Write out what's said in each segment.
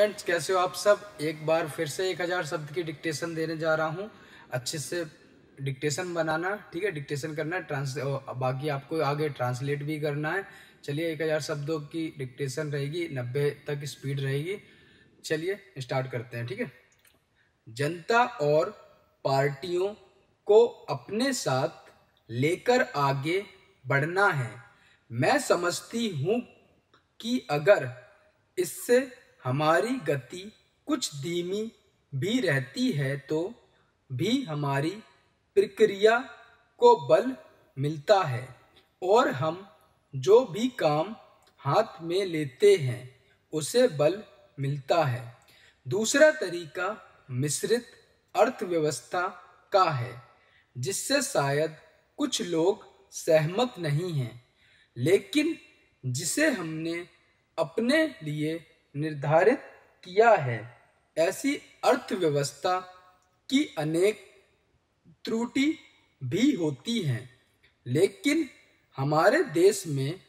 Students, कैसे हो आप सब। एक बार फिर से 1000 शब्द की डिक्टेशन देने जा रहा हूँ। अच्छे से डिक्टेशन बनाना, ठीक है। डिक्टेशन करना है, बाकी आपको आगे ट्रांसलेट भी करना है। चलिए, 1000 शब्दों की डिक्टेशन रहेगी, 90 तक स्पीड रहेगी। चलिए स्टार्ट करते हैं, ठीक है। जनता और पार्टियों को अपने साथ लेकर आगे बढ़ना है। मैं समझती हूँ कि अगर इससे हमारी गति कुछ धीमी भी रहती है तो भी हमारी प्रक्रिया को बल मिलता है और हम जो भी काम हाथ में लेते हैं उसे बल मिलता है। दूसरा तरीका मिश्रित अर्थव्यवस्था का है, जिससे शायद कुछ लोग सहमत नहीं हैं, लेकिन जिसे हमने अपने लिए निर्धारित किया है। ऐसी अर्थव्यवस्था की अनेक त्रुटि भी होती हैं, लेकिन हमारे देश में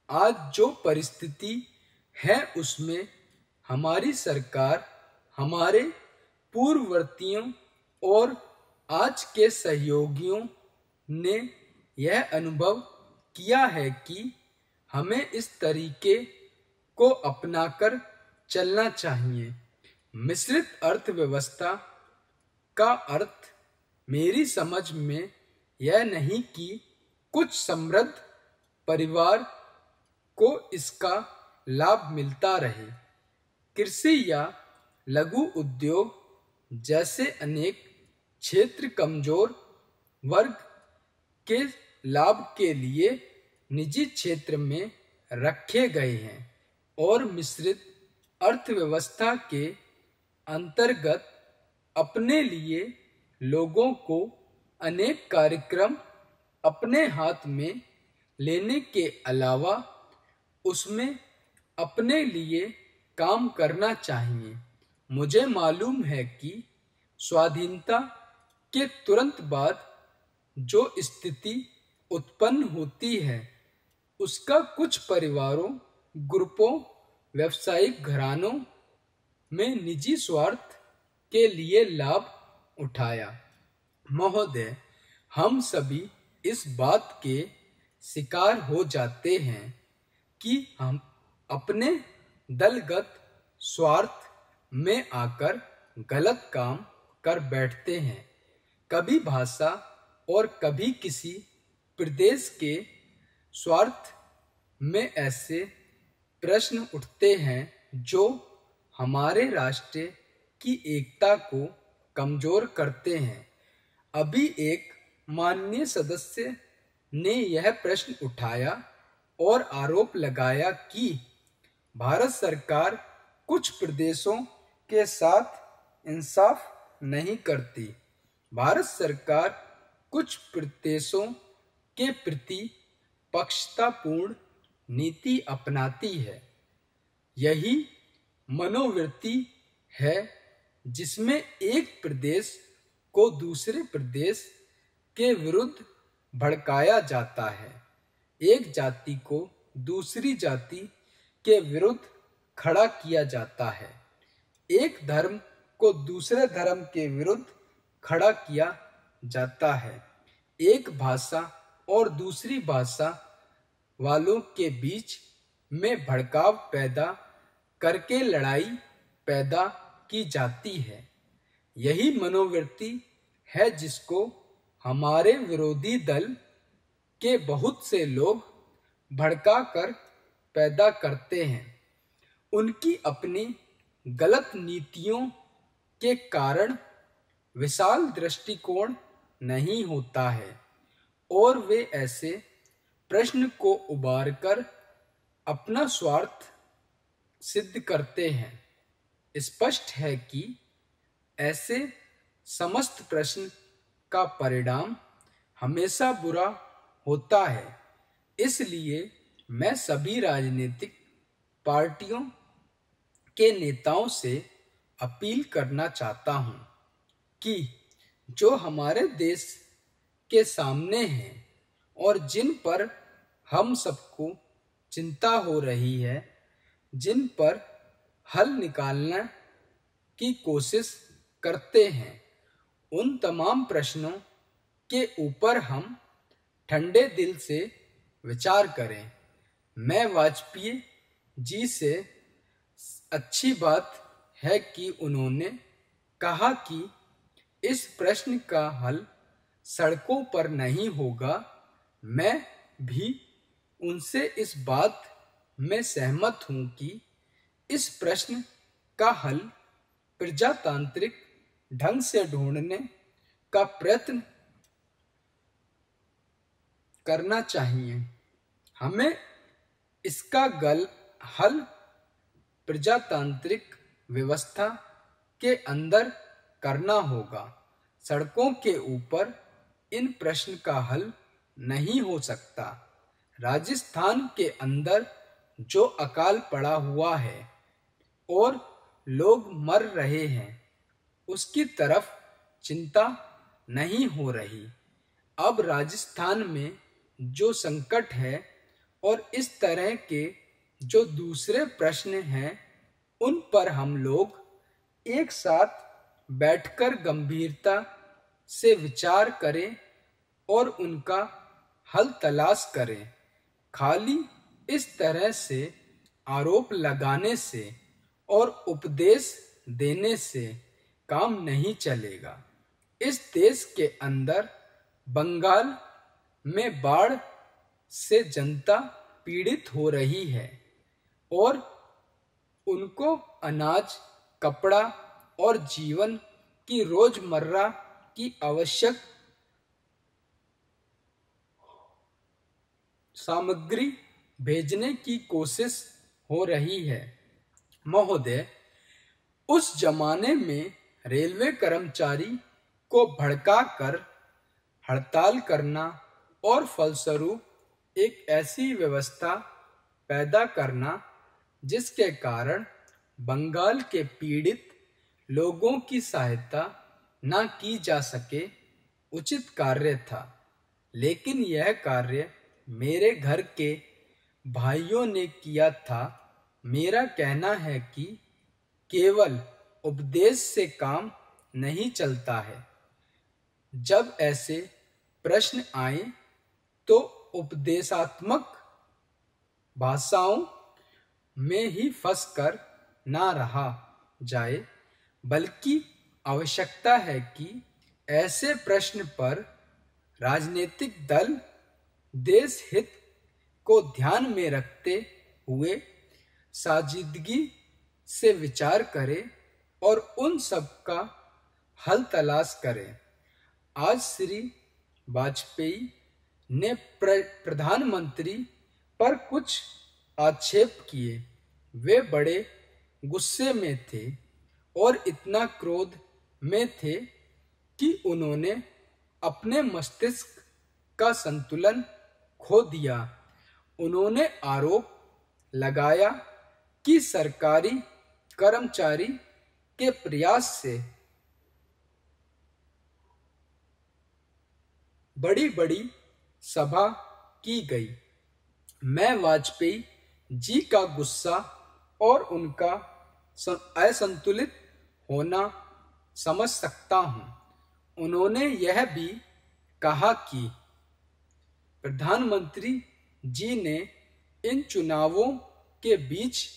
आज जो परिस्थिति है उसमें हमारी सरकार हमारे पूर्ववर्तियों और आज के सहयोगियों ने यह अनुभव किया है कि हमें इस तरीके को अपनाकर चलना चाहिए। मिश्रित अर्थव्यवस्था का अर्थ मेरी समझ में यह नहीं कि कुछ समृद्ध परिवार को इसका लाभ मिलता रहे। कृषि या लघु उद्योग जैसे अनेक क्षेत्र कमजोर वर्ग के लाभ के लिए निजी क्षेत्र में रखे गए हैं और मिश्रित अर्थव्यवस्था के अंतर्गत अपने लिए लोगों को अनेक कार्यक्रम अपने हाथ में लेने के अलावा उसमें अपने लिए काम करना चाहिए। मुझे मालूम है कि स्वाधीनता के तुरंत बाद जो स्थिति उत्पन्न होती है उसका कुछ परिवारों, ग्रुपों, व्यावसायिक घरानों में निजी स्वार्थ के लिए लाभ उठाया। महोदय, हम सभी इस बात के शिकार हो जाते हैं कि हम अपने दलगत स्वार्थ में आकर गलत काम कर बैठते हैं। कभी भाषा और कभी किसी प्रदेश के स्वार्थ में ऐसे प्रश्न उठते हैं जो हमारे राष्ट्र की एकता को कमजोर करते हैं। अभी एक माननीय सदस्य ने यह प्रश्न उठाया और आरोप लगाया कि भारत सरकार कुछ प्रदेशों के साथ इंसाफ नहीं करती। भारत सरकार कुछ प्रदेशों के प्रति पक्षतापूर्ण नीति अपनाती है। यही मनोवृत्ति है जिसमें एक प्रदेश को दूसरे प्रदेश के विरुद्ध भड़काया जाता है, एक जाति को दूसरी जाति के विरुद्ध खड़ा किया जाता है, एक धर्म को दूसरे धर्म के विरुद्ध खड़ा किया जाता है, एक भाषा और दूसरी भाषा वालों के बीच में भड़काव पैदा करके लड़ाई पैदा की जाती है। यही मनोवृत्ति है जिसको हमारे विरोधी दल के बहुत से लोग भड़का कर पैदा करते हैं। उनकी अपनी गलत नीतियों के कारण विशाल दृष्टिकोण नहीं होता है और वे ऐसे प्रश्न को उबार कर अपना स्वार्थ सिद्ध करते हैं। स्पष्ट है कि ऐसे समस्त प्रश्न का परिणाम हमेशा बुरा होता है। इसलिए मैं सभी राजनीतिक पार्टियों के नेताओं से अपील करना चाहता हूं कि जो हमारे देश के सामने हैं और जिन पर हम सबको चिंता हो रही है, जिन पर हल निकालने की कोशिश करते हैं। उन तमाम प्रश्नों के ऊपर हम ठंडे दिल से विचार करें। मैं वाजपेयी जी से अच्छी बात है कि उन्होंने कहा कि इस प्रश्न का हल सड़कों पर नहीं होगा। मैं भी उनसे इस बात में सहमत हूं कि इस प्रश्न का हल प्रजातांत्रिक ढंग से ढूंढने का प्रयत्न करना चाहिए। हमें इसका हल प्रजातांत्रिक व्यवस्था के अंदर करना होगा। सड़कों के ऊपर इन प्रश्न का हल नहीं हो सकता। राजस्थान के अंदर जो अकाल पड़ा हुआ है और लोग मर रहे हैं, उसकी तरफ चिंता नहीं हो रही। अब राजस्थान में जो संकट है और इस तरह के जो दूसरे प्रश्न हैं, उन पर हम लोग एक साथ बैठकर गंभीरता से विचार करें और उनका हल तलाश करें। खाली इस तरह से आरोप लगाने से और उपदेश देने से काम नहीं चलेगा। इस देश के अंदर बंगाल में बाढ़ से जनता पीड़ित हो रही है और उनको अनाज, कपड़ा और जीवन की रोजमर्रा की आवश्यक सामग्री भेजने की कोशिश हो रही है। महोदय, उस जमाने में रेलवे कर्मचारी को भड़काकर हड़ताल करना और फलस्वरूप एक ऐसी व्यवस्था पैदा करना जिसके कारण बंगाल के पीड़ित लोगों की सहायता न की जा सके, उचित कार्य था। लेकिन यह कार्य मेरे घर के भाइयों ने किया था। मेरा कहना है कि केवल उपदेश से काम नहीं चलता है। जब ऐसे प्रश्न आए तो उपदेशात्मक भाषाओं में ही फंसकर ना रहा जाए, बल्कि आवश्यकता है कि ऐसे प्रश्न पर राजनीतिक दल देश हित को ध्यान में रखते हुए साजीदगी से विचार करें और उन सब का हल तलाश करें। आज श्री वाजपेयी ने प्रधानमंत्री पर कुछ आक्षेप किए। वे बड़े गुस्से में थे और इतना क्रोध में थे कि उन्होंने अपने मस्तिष्क का संतुलन खो दिया। उन्होंने आरोप लगाया कि सरकारी कर्मचारी के प्रयास से बड़ी बड़ी सभा की गई। मैं वाजपेयी जी का गुस्सा और उनका असंतुलित होना समझ सकता हूं। उन्होंने यह भी कहा कि प्रधानमंत्री जी ने इन चुनावों के बीच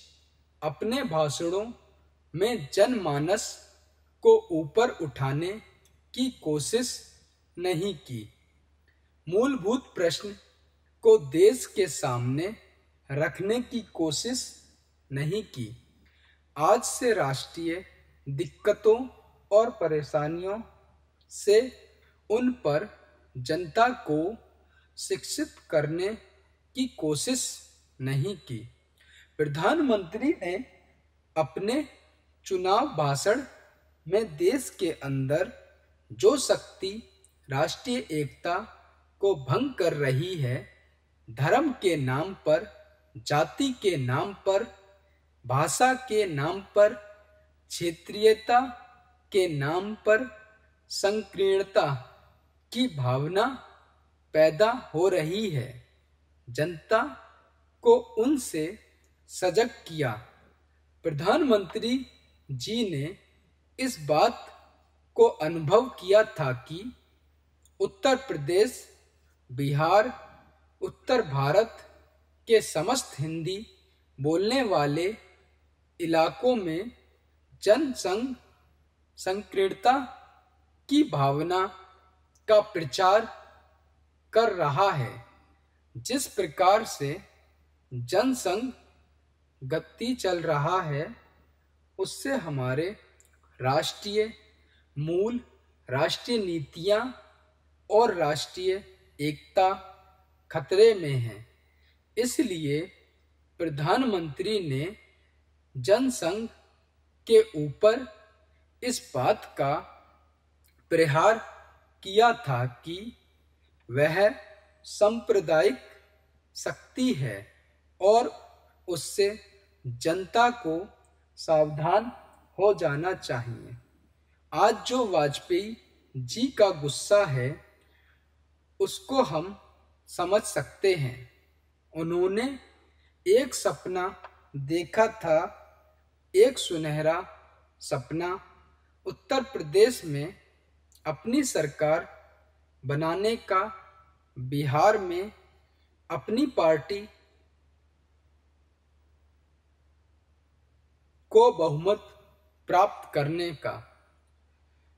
अपने भाषणों में जनमानस को ऊपर उठाने की कोशिश नहीं की, मूलभूत प्रश्न को देश के सामने रखने की कोशिश नहीं की। आज से राष्ट्रीय दिक्कतों और परेशानियों से उन पर जनता को शिक्षित करने की कोशिश नहीं की। प्रधानमंत्री ने अपने चुनाव भाषण में देश के अंदर जो शक्ति राष्ट्रीय एकता को भंग कर रही है, धर्म के नाम पर, जाति के नाम पर, भाषा के नाम पर, क्षेत्रीयता के नाम पर संकीर्णता की भावना पैदा हो रही है, जनता को उनसे सजग किया। प्रधानमंत्री जी ने इस बात को अनुभव किया था कि उत्तर प्रदेश, बिहार, उत्तर भारत के समस्त हिंदी बोलने वाले इलाकों में जनसंघ संकीर्णता की भावना का प्रचार कर रहा है। जिस प्रकार से जनसंघ गति चल रहा है, उससे हमारे राष्ट्रीय मूल, राष्ट्रीय नीतियां और राष्ट्रीय एकता खतरे में है। इसलिए प्रधानमंत्री ने जनसंघ के ऊपर इस बात का प्रहार किया था कि वह सांप्रदायिक शक्ति है और उससे जनता को सावधान हो जाना चाहिए। आज जो वाजपेयी जी का गुस्सा है, उसको हम समझ सकते हैं। उन्होंने एक सपना देखा था, एक सुनहरा सपना, उत्तर प्रदेश में अपनी सरकार बनाने का, बिहार में अपनी पार्टी को बहुमत प्राप्त करने का।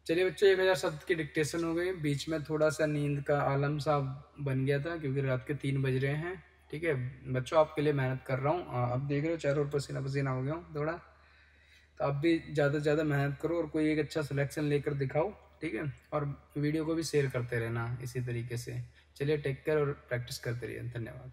चलिए बच्चों, 1000 शब्द की डिक्टेशन हो गई। बीच में थोड़ा सा नींद का आलम सा बन गया था क्योंकि रात के 3 बज रहे हैं। ठीक है बच्चों, आपके लिए मेहनत कर रहा हूँ। अब देख रहे हो चेहरे और पसीना पसीना हो गया हूँ थोड़ा, तो आप भी ज़्यादा से ज़्यादा मेहनत करो और कोई एक अच्छा सिलेक्शन लेकर दिखाओ। ठीक है, और वीडियो को भी शेयर करते रहना इसी तरीके से। चलिए टेक केयर और प्रैक्टिस करते रहिए। धन्यवाद।